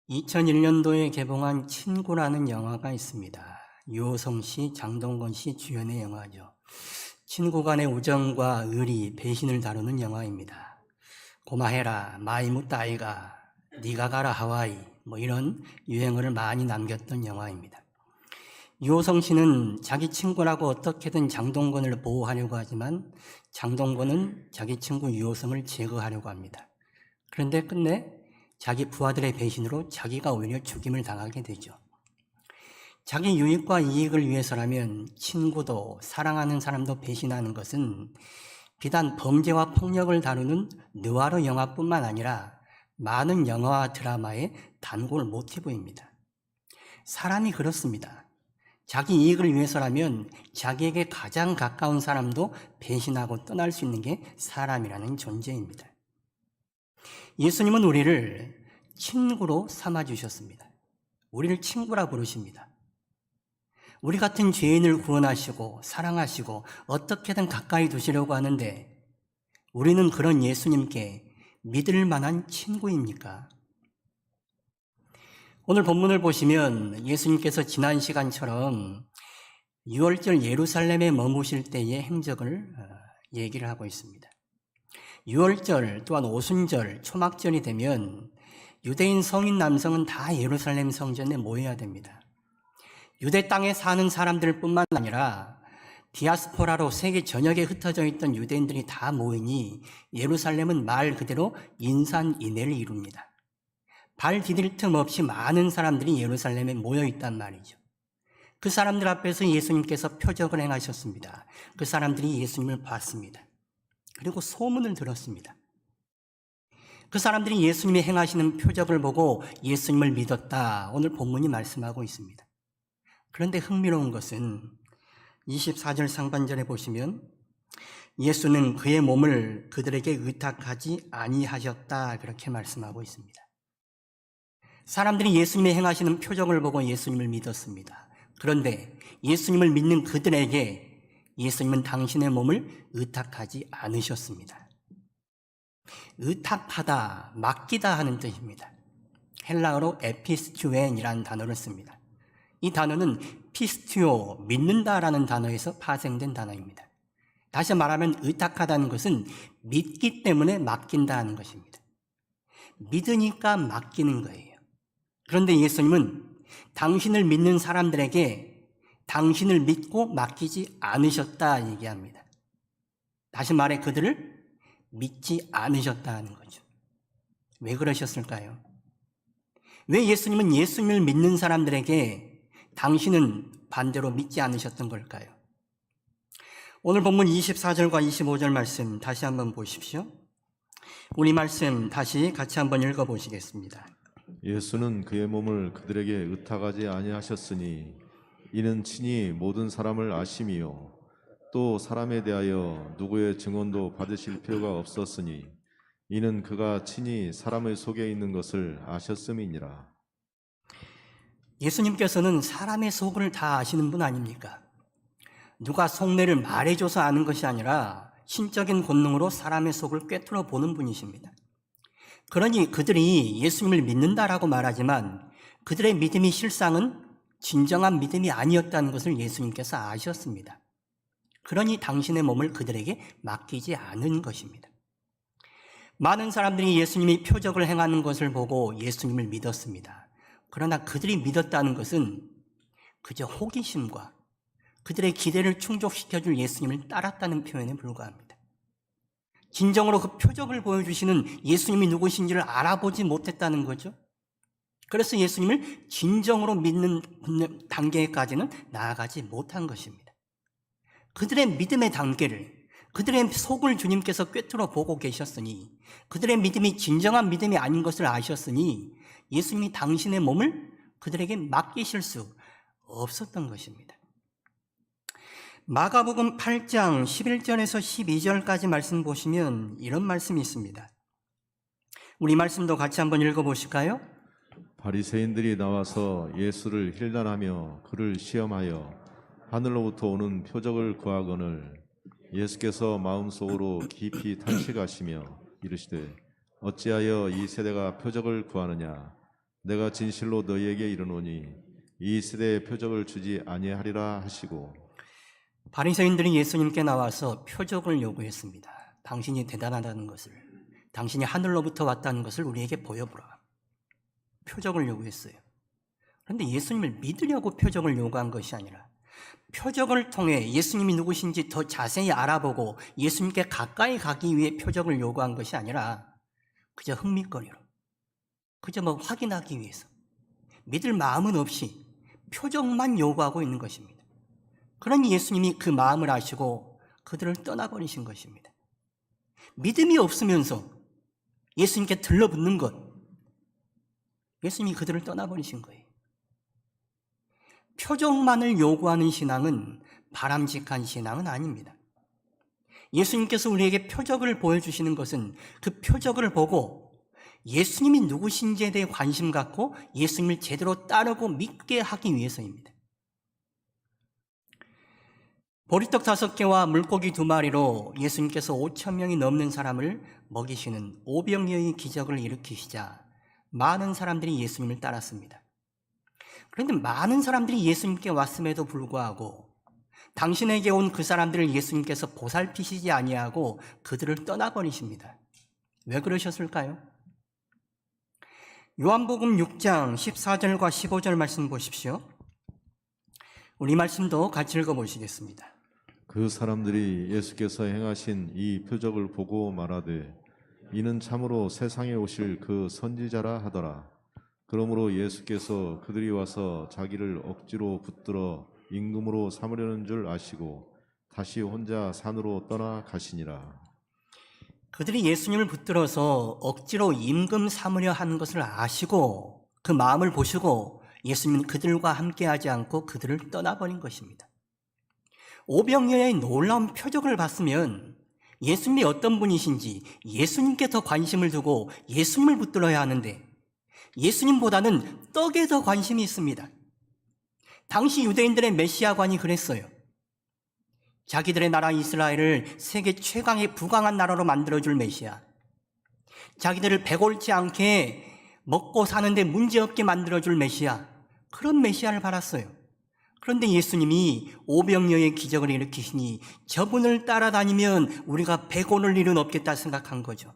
2001년도에 개봉한 친구라는 영화가 있습니다. 유호성 씨, 장동건 씨 주연의 영화죠. 친구 간의 우정과 의리, 배신을 다루는 영화입니다. 고마해라, 마이무 따이가, 니가 가라 하와이, 이런 유행어를 많이 남겼던 영화입니다. 유호성 씨는 자기 친구라고 어떻게든 장동건을 보호하려고 하지만 장동건은 자기 친구 유호성을 제거하려고 합니다. 그런데 끝내 자기 부하들의 배신으로 자기가 오히려 죽임을 당하게 되죠. 자기 유익과 이익을 위해서라면 친구도 사랑하는 사람도 배신하는 것은 비단 범죄와 폭력을 다루는 느와르 영화뿐만 아니라 많은 영화와 드라마의 단골 모티브입니다. 사람이 그렇습니다. 자기 이익을 위해서라면 자기에게 가장 가까운 사람도 배신하고 떠날 수 있는 게 사람이라는 존재입니다. 예수님은 우리를 친구로 삼아주셨습니다. 우리를 친구라 부르십니다. 우리 같은 죄인을 구원하시고 사랑하시고 어떻게든 가까이 두시려고 하는데 우리는 그런 예수님께 믿을 만한 친구입니까? 오늘 본문을 보시면 예수님께서 지난 시간처럼 6월절 예루살렘에 머무실 때의 행적을 얘기를 하고 있습니다. 6월절 또한 오순절, 초막절이 되면 유대인 성인 남성은 다 예루살렘 성전에 모여야 됩니다. 유대 땅에 사는 사람들뿐만 아니라 디아스포라로 세계 전역에 흩어져 있던 유대인들이 다 모이니 예루살렘은 말 그대로 인산인해를 이룹니다. 발 디딜 틈 없이 많은 사람들이 예루살렘에 모여 있단 말이죠. 그 사람들 앞에서 예수님께서 표적을 행하셨습니다. 그 사람들이 예수님을 봤습니다. 그리고 소문을 들었습니다. 그 사람들이 예수님이 행하시는 표적을 보고 예수님을 믿었다. 오늘 본문이 말씀하고 있습니다. 그런데 흥미로운 것은 24절 상반절에 보시면 예수는 그의 몸을 그들에게 의탁하지 아니하셨다. 그렇게 말씀하고 있습니다. 사람들이 예수님이 행하시는 표적을 보고 예수님을 믿었습니다. 그런데 예수님을 믿는 그들에게 예수님은 당신의 몸을 의탁하지 않으셨습니다. 의탁하다, 맡기다 하는 뜻입니다. 헬라어로 에피스튜엔이라는 단어를 씁니다. 이 단어는 피스튜오, 믿는다라는 단어에서 파생된 단어입니다. 다시 말하면 의탁하다는 것은 믿기 때문에 맡긴다 하는 것입니다. 믿으니까 맡기는 거예요. 그런데 예수님은 당신을 믿는 사람들에게 당신을 믿고 맡기지 않으셨다 얘기합니다. 다시 말해 그들을 믿지 않으셨다는 거죠. 왜 그러셨을까요? 왜 예수님은 예수님을 믿는 사람들에게 당신은 반대로 믿지 않으셨던 걸까요? 오늘 본문 24절과 25절 말씀 다시 한번 보십시오. 우리 말씀 다시 같이 한번 읽어보시겠습니다. 예수는 그의 몸을 그들에게 의탁하지 아니하셨으니 이는 친히 모든 사람을 아심이요 또 사람에 대하여 누구의 증언도 받으실 필요가 없었으니 이는 그가 친히 사람의 속에 있는 것을 아셨음이니라. 예수님께서는 사람의 속을 다 아시는 분 아닙니까? 누가 속내를 말해줘서 아는 것이 아니라 신적인 본능으로 사람의 속을 꿰뚫어 보는 분이십니다. 그러니 그들이 예수님을 믿는다라고 말하지만 그들의 믿음이 실상은 진정한 믿음이 아니었다는 것을 예수님께서 아셨습니다. 그러니 당신의 몸을 그들에게 맡기지 않은 것입니다. 많은 사람들이 예수님이 표적을 행하는 것을 보고 예수님을 믿었습니다. 그러나 그들이 믿었다는 것은 그저 호기심과 그들의 기대를 충족시켜줄 예수님을 따랐다는 표현에 불과합니다. 진정으로 그 표적을 보여주시는 예수님이 누구신지를 알아보지 못했다는 거죠. 그래서 예수님을 진정으로 믿는 단계까지는 나아가지 못한 것입니다. 그들의 믿음의 단계를, 그들의 속을 주님께서 꿰뚫어 보고 계셨으니, 그들의 믿음이 진정한 믿음이 아닌 것을 아셨으니 예수님이 당신의 몸을 그들에게 맡기실 수 없었던 것입니다. 마가복음 8장 11절에서 12절까지 말씀 보시면 이런 말씀이 있습니다. 우리 말씀도 같이 한번 읽어보실까요? 바리새인들이 나와서 예수를 힐난하며 그를 시험하여 하늘로부터 오는 표적을 구하거늘 예수께서 마음속으로 깊이 탄식하시며 이르시되 어찌하여 이 세대가 표적을 구하느냐 내가 진실로 너희에게 이르노니 이 세대에 표적을 주지 아니하리라 하시고 바리새인들이 예수님께 나와서 표적을 요구했습니다. 당신이 대단하다는 것을, 당신이 하늘로부터 왔다는 것을 우리에게 보여보라. 표적을 요구했어요. 그런데 예수님을 믿으려고 표적을 요구한 것이 아니라 표적을 통해 예수님이 누구신지 더 자세히 알아보고 예수님께 가까이 가기 위해 표적을 요구한 것이 아니라 그저 흥미거리로, 그저 확인하기 위해서 믿을 마음은 없이 표적만 요구하고 있는 것입니다. 그러니 예수님이 그 마음을 아시고 그들을 떠나버리신 것입니다. 믿음이 없으면서 예수님께 들러붙는 것, 예수님이 그들을 떠나버리신 거예요. 표적만을 요구하는 신앙은 바람직한 신앙은 아닙니다. 예수님께서 우리에게 표적을 보여주시는 것은 그 표적을 보고 예수님이 누구신지에 대해 관심 갖고 예수님을 제대로 따르고 믿게 하기 위해서입니다. 보리떡 5개와 물고기 2마리로 예수님께서 5,000명이 넘는 사람을 먹이시는 오병이어의 기적을 일으키시자 많은 사람들이 예수님을 따랐습니다. 그런데 많은 사람들이 예수님께 왔음에도 불구하고 당신에게 온 그 사람들을 예수님께서 보살피시지 아니하고 그들을 떠나버리십니다. 왜 그러셨을까요? 요한복음 6장 14절과 15절 말씀 보십시오. 우리 말씀도 같이 읽어보시겠습니다. 그 사람들이 예수께서 행하신 이 표적을 보고 말하되 이는 참으로 세상에 오실 그 선지자라 하더라. 그러므로 예수께서 그들이 와서 자기를 억지로 붙들어 임금으로 삼으려는 줄 아시고 다시 혼자 산으로 떠나 가시니라. 그들이 예수님을 붙들어서 억지로 임금 삼으려 하는 것을 아시고 그 마음을 보시고 예수님은 그들과 함께하지 않고 그들을 떠나버린 것입니다. 오병이어의 놀라운 표적을 봤으면 예수님이 어떤 분이신지 예수님께 더 관심을 두고 예수님을 붙들어야 하는데 예수님보다는 떡에 더 관심이 있습니다. 당시 유대인들의 메시아관이 그랬어요. 자기들의 나라 이스라엘을 세계 최강의 부강한 나라로 만들어줄 메시아, 자기들을 배골치 않게 먹고 사는데 문제없게 만들어줄 메시아, 그런 메시아를 바랐어요. 그런데 예수님이 오병이어의 기적을 일으키시니 저분을 따라다니면 우리가 배고를 일은 없겠다 생각한 거죠.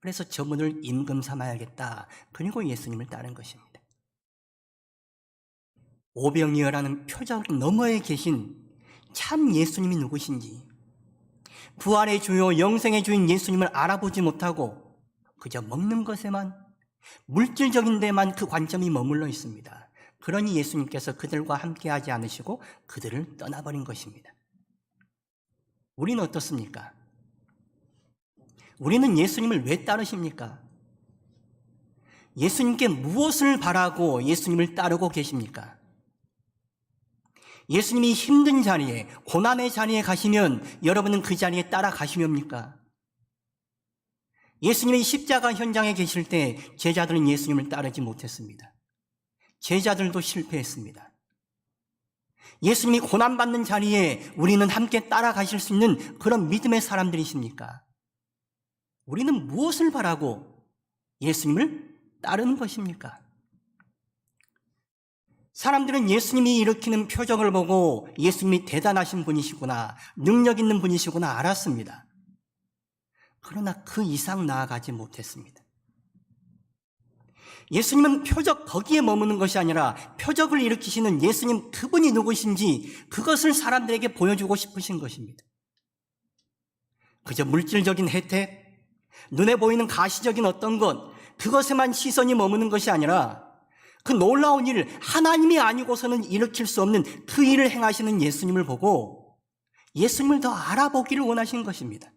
그래서 저분을 임금 삼아야겠다. 그리고 예수님을 따른 것입니다. 오병이어라는 표적 너머에 계신 참 예수님이 누구신지, 부활의 주요 영생의 주인 예수님을 알아보지 못하고 그저 먹는 것에만, 물질적인 데만 그 관점이 머물러 있습니다. 그러니 예수님께서 그들과 함께하지 않으시고 그들을 떠나버린 것입니다. 우리는 어떻습니까? 우리는 예수님을 왜 따르십니까? 예수님께 무엇을 바라고 예수님을 따르고 계십니까? 예수님이 힘든 자리에, 고난의 자리에 가시면 여러분은 그 자리에 따라가시렵니까? 예수님이 십자가 현장에 계실 때 제자들은 예수님을 따르지 못했습니다. 제자들도 실패했습니다. 예수님이 고난받는 자리에 우리는 함께 따라가실 수 있는 그런 믿음의 사람들이십니까? 우리는 무엇을 바라고 예수님을 따르는 것입니까? 사람들은 예수님이 일으키는 표적을 보고 예수님이 대단하신 분이시구나, 능력 있는 분이시구나 알았습니다. 그러나 그 이상 나아가지 못했습니다. 예수님은 표적 거기에 머무는 것이 아니라 표적을 일으키시는 예수님 그분이 누구신지 그것을 사람들에게 보여주고 싶으신 것입니다. 그저 물질적인 혜택, 눈에 보이는 가시적인 어떤 것, 그것에만 시선이 머무는 것이 아니라 그 놀라운 일, 하나님이 아니고서는 일으킬 수 없는 그 일을 행하시는 예수님을 보고 예수님을 더 알아보기를 원하신 것입니다.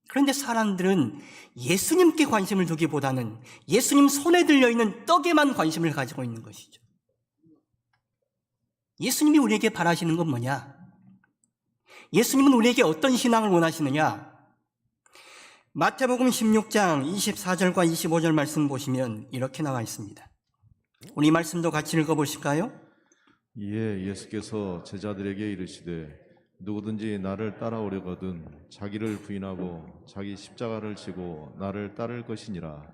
그런데 사람들은 예수님께 관심을 두기보다는 예수님 손에 들려있는 떡에만 관심을 가지고 있는 것이죠. 예수님이 우리에게 바라시는 건 뭐냐? 예수님은 우리에게 어떤 신앙을 원하시느냐? 마태복음 16장 24절과 25절 말씀 보시면 이렇게 나와 있습니다. 우리 말씀도 같이 읽어보실까요? 이에 예수께서 제자들에게 이르시되 누구든지 나를 따라오려거든 자기를 부인하고 자기 십자가를 지고 나를 따를 것이니라.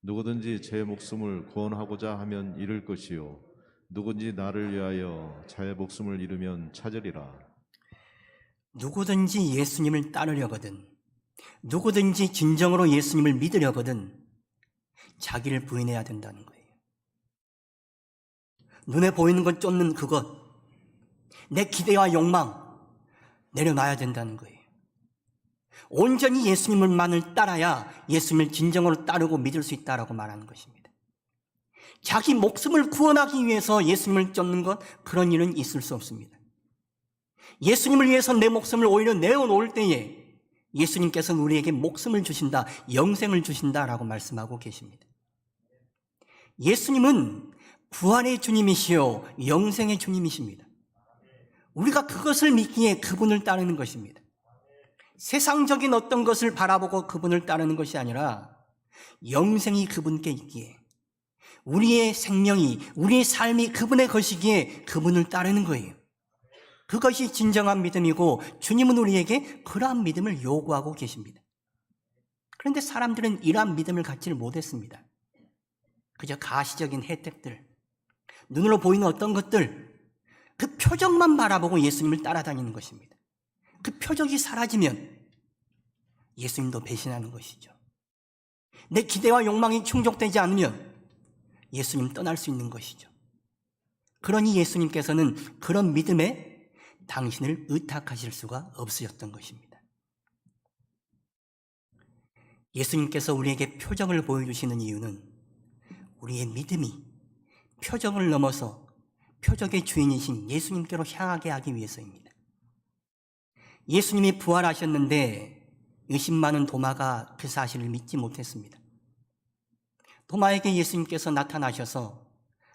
누구든지 제 목숨을 구원하고자 하면 잃을 것이요 누구든지 나를 위하여 자의 목숨을 잃으면 찾으리라. 누구든지 예수님을 따르려거든, 누구든지 진정으로 예수님을 믿으려거든 자기를 부인해야 된다는 거예요. 눈에 보이는 것 쫓는 그것, 내 기대와 욕망 내려놔야 된다는 거예요. 온전히 예수님만을 따라야 예수님을 진정으로 따르고 믿을 수 있다라고 말하는 것입니다. 자기 목숨을 구원하기 위해서 예수님을 쫓는 것, 그런 일은 있을 수 없습니다. 예수님을 위해서 내 목숨을 오히려 내어놓을 때에 예수님께서는 우리에게 목숨을 주신다, 영생을 주신다라고 말씀하고 계십니다. 예수님은 부활의 주님이시요 영생의 주님이십니다. 우리가 그것을 믿기에 그분을 따르는 것입니다. 세상적인 어떤 것을 바라보고 그분을 따르는 것이 아니라 영생이 그분께 있기에, 우리의 생명이, 우리의 삶이 그분의 것이기에 그분을 따르는 거예요. 그것이 진정한 믿음이고 주님은 우리에게 그러한 믿음을 요구하고 계십니다. 그런데 사람들은 이러한 믿음을 갖지를 못했습니다. 그저 가시적인 혜택들, 눈으로 보이는 어떤 것들, 그 표적만 바라보고 예수님을 따라다니는 것입니다. 그 표적이 사라지면 예수님도 배신하는 것이죠. 내 기대와 욕망이 충족되지 않으면 예수님 떠날 수 있는 것이죠. 그러니 예수님께서는 그런 믿음에 당신을 의탁하실 수가 없으셨던 것입니다. 예수님께서 우리에게 표적을 보여주시는 이유는 우리의 믿음이 표적을 넘어서 표적의 주인이신 예수님께로 향하게 하기 위해서입니다. 예수님이 부활하셨는데 의심 많은 도마가 그 사실을 믿지 못했습니다. 도마에게 예수님께서 나타나셔서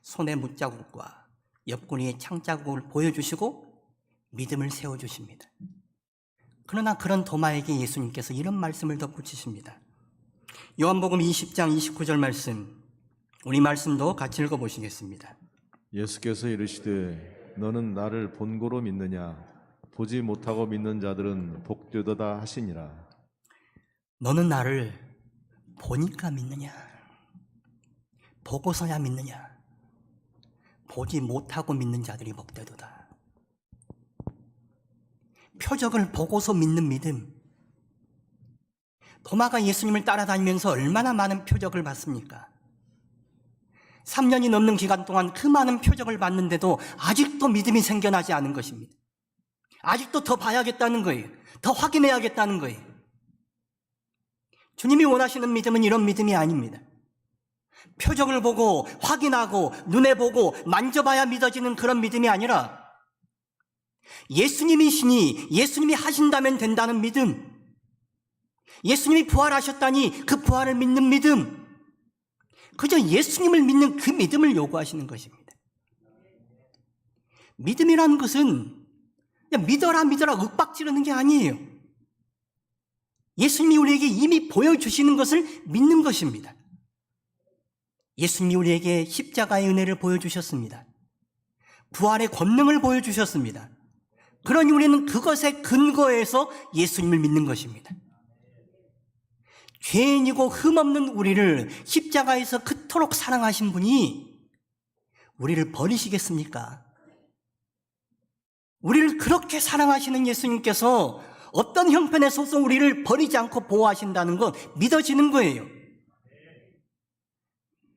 손에 못자국과 옆구리에 창자국을 보여주시고 믿음을 세워주십니다. 그러나 그런 도마에게 예수님께서 이런 말씀을 덧붙이십니다. 요한복음 20장 29절 말씀, 우리 말씀도 같이 읽어보시겠습니다. 예수께서 이르시되 너는 나를 본고로 믿느냐? 보지 못하고 믿는 자들은 복되도다 하시니라. 너는 나를 보니까 믿느냐? 보고서야 믿느냐? 보지 못하고 믿는 자들이 복되도다. 표적을 보고서 믿는 믿음. 도마가 예수님을 따라다니면서 얼마나 많은 표적을 봤습니까? 3년이 넘는 기간 동안 그 많은 표적을 봤는데도 아직도 믿음이 생겨나지 않은 것입니다. 아직도 더 봐야겠다는 거예요. 더 확인해야겠다는 거예요. 주님이 원하시는 믿음은 이런 믿음이 아닙니다. 표적을 보고 확인하고 눈에 보고 만져봐야 믿어지는 그런 믿음이 아니라 예수님이시니 예수님이 하신다면 된다는 믿음, 예수님이 부활하셨다니 그 부활을 믿는 믿음, 그저 예수님을 믿는 그 믿음을 요구하시는 것입니다. 믿음이라는 것은 그냥 믿어라 윽박 지르는 게 아니에요. 예수님이 우리에게 이미 보여주시는 것을 믿는 것입니다. 예수님이 우리에게 십자가의 은혜를 보여주셨습니다. 부활의 권능을 보여주셨습니다. 그러니 우리는 그것에 근거해서 예수님을 믿는 것입니다. 죄인이고 흠없는 우리를 십자가에서 그토록 사랑하신 분이 우리를 버리시겠습니까? 우리를 그렇게 사랑하시는 예수님께서 어떤 형편에서도 우리를 버리지 않고 보호하신다는 건 믿어지는 거예요.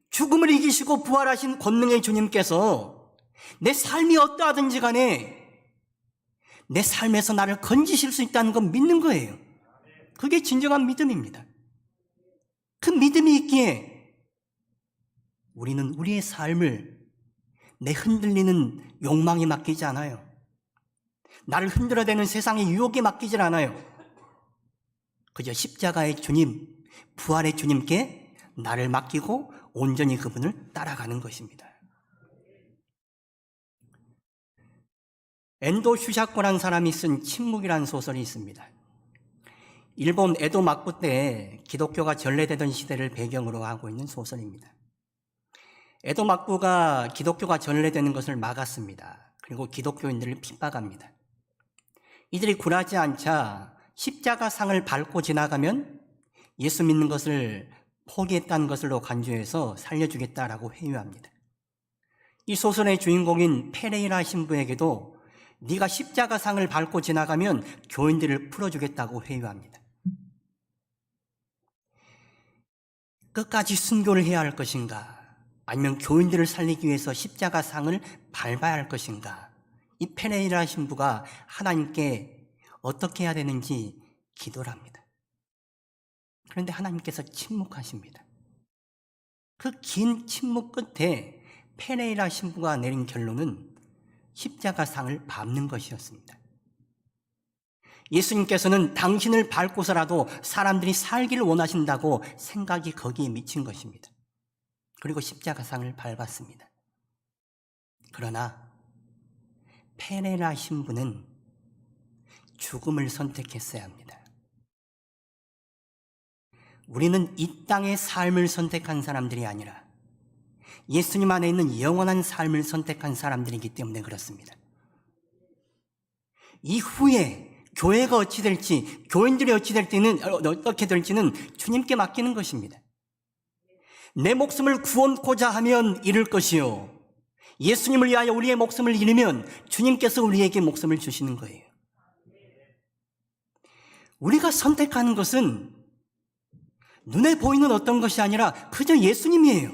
죽음을 이기시고 부활하신 권능의 주님께서 내 삶이 어떠하든지 간에 내 삶에서 나를 건지실 수 있다는 건 믿는 거예요. 그게 진정한 믿음입니다. 그 믿음이 있기에 우리는 우리의 삶을 내 흔들리는 욕망에 맡기지 않아요. 나를 흔들어대는 세상의 유혹에 맡기질 않아요. 그저 십자가의 주님, 부활의 주님께 나를 맡기고 온전히 그분을 따라가는 것입니다. 엔도 슈샤코라는 사람이 쓴 침묵이라는 소설이 있습니다. 일본 에도 막부 때 기독교가 전래되던 시대를 배경으로 하고 있는 소설입니다. 에도 막부가 기독교가 전래되는 것을 막았습니다. 그리고 기독교인들을 핍박합니다. 이들이 굴하지 않자 십자가 상을 밟고 지나가면 예수 믿는 것을 포기했다는 것으로 간주해서 살려주겠다라고 회유합니다. 이 소설의 주인공인 페레이라 신부에게도 네가 십자가상을 밟고 지나가면 교인들을 풀어주겠다고 회유합니다. 끝까지 순교를 해야 할 것인가? 아니면 교인들을 살리기 위해서 십자가상을 밟아야 할 것인가? 이 페레이라 신부가 하나님께 어떻게 해야 되는지 기도를 합니다. 그런데 하나님께서 침묵하십니다. 그 긴 침묵 끝에 페레이라 신부가 내린 결론은 십자가상을 밟는 것이었습니다. 예수님께서는 당신을 밟고서라도 사람들이 살기를 원하신다고 생각이 거기에 미친 것입니다. 그리고 십자가상을 밟았습니다. 그러나 페레이라 신부는 죽음을 선택했어야 합니다. 우리는 이 땅의 삶을 선택한 사람들이 아니라 예수님 안에 있는 영원한 삶을 선택한 사람들이기 때문에 그렇습니다. 이후에 교회가 어찌 될지, 교인들이 어떻게 될지는 주님께 맡기는 것입니다. 내 목숨을 구원코자 하면 잃을 것이요, 예수님을 위하여 우리의 목숨을 잃으면 주님께서 우리에게 목숨을 주시는 거예요. 우리가 선택하는 것은 눈에 보이는 어떤 것이 아니라 그저 예수님이에요.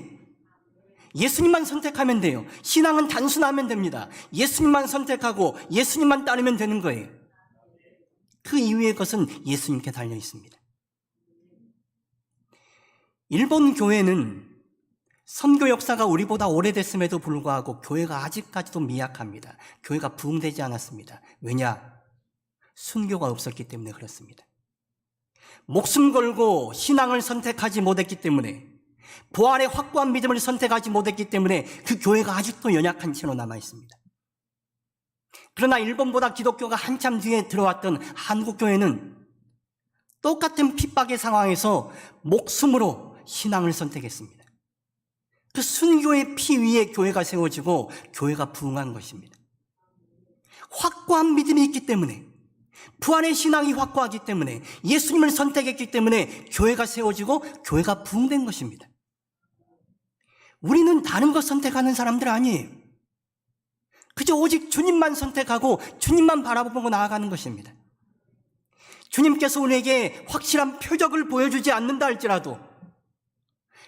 예수님만 선택하면 돼요. 신앙은 단순하면 됩니다. 예수님만 선택하고 예수님만 따르면 되는 거예요. 그 이후의 것은 예수님께 달려 있습니다. 일본 교회는 선교 역사가 우리보다 오래됐음에도 불구하고 교회가 아직까지도 미약합니다. 교회가 부흥되지 않았습니다. 왜냐? 순교가 없었기 때문에 그렇습니다. 목숨 걸고 신앙을 선택하지 못했기 때문에, 부활의 확고한 믿음을 선택하지 못했기 때문에 그 교회가 아직도 연약한 채로 남아있습니다. 그러나 일본보다 기독교가 한참 뒤에 들어왔던 한국교회는 똑같은 핍박의 상황에서 목숨으로 신앙을 선택했습니다. 그 순교의 피 위에 교회가 세워지고 교회가 부흥한 것입니다. 확고한 믿음이 있기 때문에, 부활의 신앙이 확고하기 때문에, 예수님을 선택했기 때문에 교회가 세워지고 교회가 부흥된 것입니다. 우리는 다른 것 선택하는 사람들 아니에요. 그저 오직 주님만 선택하고 주님만 바라보고 나아가는 것입니다. 주님께서 우리에게 확실한 표적을 보여주지 않는다 할지라도,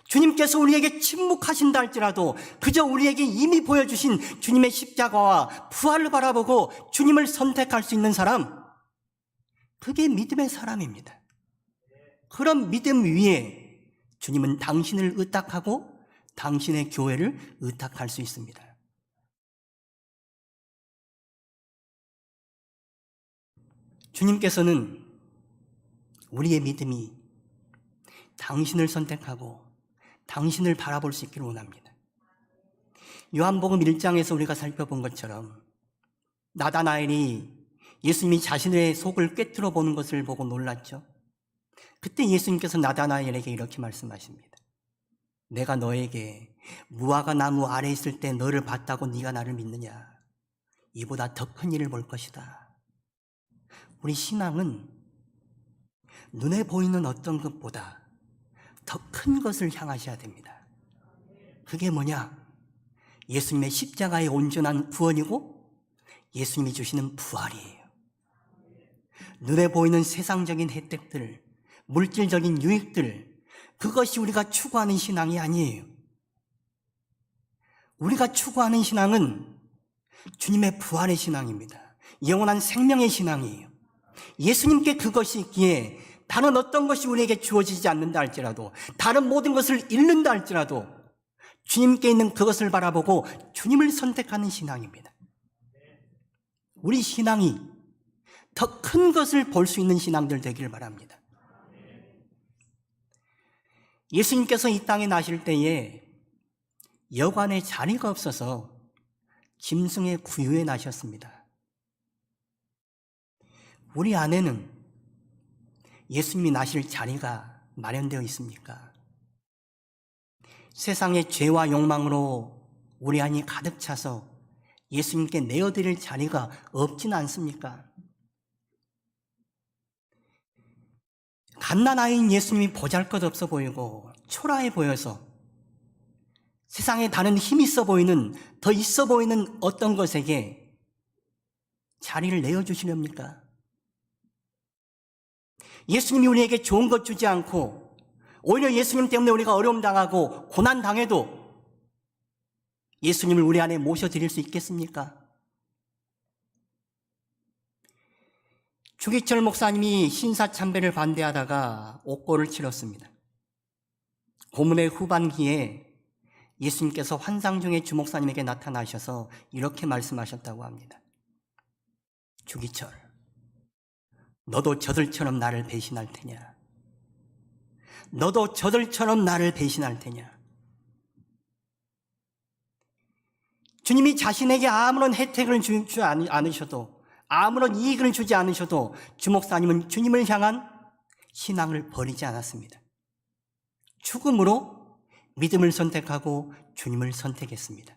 주님께서 우리에게 침묵하신다 할지라도 그저 우리에게 이미 보여주신 주님의 십자가와 부활을 바라보고 주님을 선택할 수 있는 사람, 그게 믿음의 사람입니다. 그런 믿음 위에 주님은 당신을 의탁하고 당신의 교회를 의탁할 수 있습니다. 주님께서는 우리의 믿음이 당신을 선택하고 당신을 바라볼 수 있기를 원합니다. 요한복음 1장에서 우리가 살펴본 것처럼 나다나엘이 예수님이 자신의 속을 꿰뚫어 보는 것을 보고 놀랐죠. 그때 예수님께서 나다나엘에게 이렇게 말씀하십니다. 내가 너에게 무화과 나무 아래 있을 때 너를 봤다고 네가 나를 믿느냐? 이보다 더 큰 일을 볼 것이다. 우리 신앙은 눈에 보이는 어떤 것보다 더 큰 것을 향하셔야 됩니다. 그게 뭐냐? 예수님의 십자가의 온전한 구원이고 예수님이 주시는 부활이에요. 눈에 보이는 세상적인 혜택들, 물질적인 유익들, 그것이 우리가 추구하는 신앙이 아니에요. 우리가 추구하는 신앙은 주님의 부활의 신앙입니다. 영원한 생명의 신앙이에요. 예수님께 그것이 있기에 다른 어떤 것이 우리에게 주어지지 않는다 할지라도, 다른 모든 것을 잃는다 할지라도 주님께 있는 그것을 바라보고 주님을 선택하는 신앙입니다. 우리 신앙이 더 큰 것을 볼 수 있는 신앙들 되기를 바랍니다. 예수님께서 이 땅에 나실 때에 여관에 자리가 없어서 짐승의 구유에 나셨습니다. 우리 안에는 예수님이 나실 자리가 마련되어 있습니까? 세상의 죄와 욕망으로 우리 안이 가득 차서 예수님께 내어드릴 자리가 없지는 않습니까? 갓난아이인 예수님이 보잘것없어 보이고 초라해 보여서 세상에 다른 힘 있어 보이는, 더 있어 보이는 어떤 것에게 자리를 내어주시렵니까? 예수님이 우리에게 좋은 것 주지 않고 오히려 예수님 때문에 우리가 어려움 당하고 고난 당해도 예수님을 우리 안에 모셔드릴 수 있겠습니까? 주기철 목사님이 신사참배를 반대하다가 옥고를 치렀습니다. 고문의 후반기에 예수님께서 환상 중에 주 목사님에게 나타나셔서 이렇게 말씀하셨다고 합니다. 주기철, 너도 저들처럼 나를 배신할 테냐? 너도 저들처럼 나를 배신할 테냐? 주님이 자신에게 아무런 혜택을 주지 않으셔도, 아무런 이익을 주지 않으셔도 주 목사님은 주님을 향한 신앙을 버리지 않았습니다. 죽음으로 믿음을 선택하고 주님을 선택했습니다.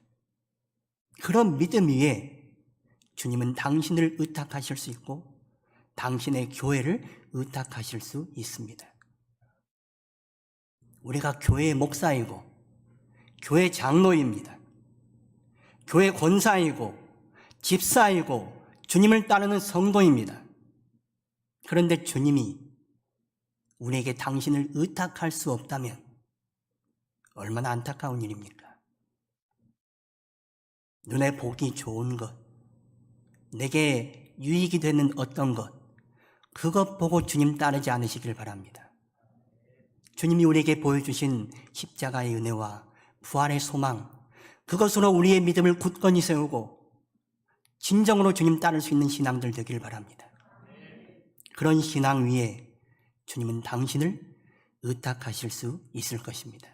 그런 믿음 위에 주님은 당신을 의탁하실 수 있고 당신의 교회를 의탁하실 수 있습니다. 우리가 교회의 목사이고 교회 장로입니다. 교회 권사이고 집사이고 주님을 따르는 성도입니다. 그런데 주님이 우리에게 당신을 의탁할 수 없다면 얼마나 안타까운 일입니까? 눈에 보기 좋은 것, 내게 유익이 되는 어떤 것, 그것 보고 주님 따르지 않으시길 바랍니다. 주님이 우리에게 보여주신 십자가의 은혜와 부활의 소망, 그것으로 우리의 믿음을 굳건히 세우고 진정으로 주님 따를 수 있는 신앙들 되길 바랍니다. 그런 신앙 위에 주님은 당신을 의탁하실 수 있을 것입니다.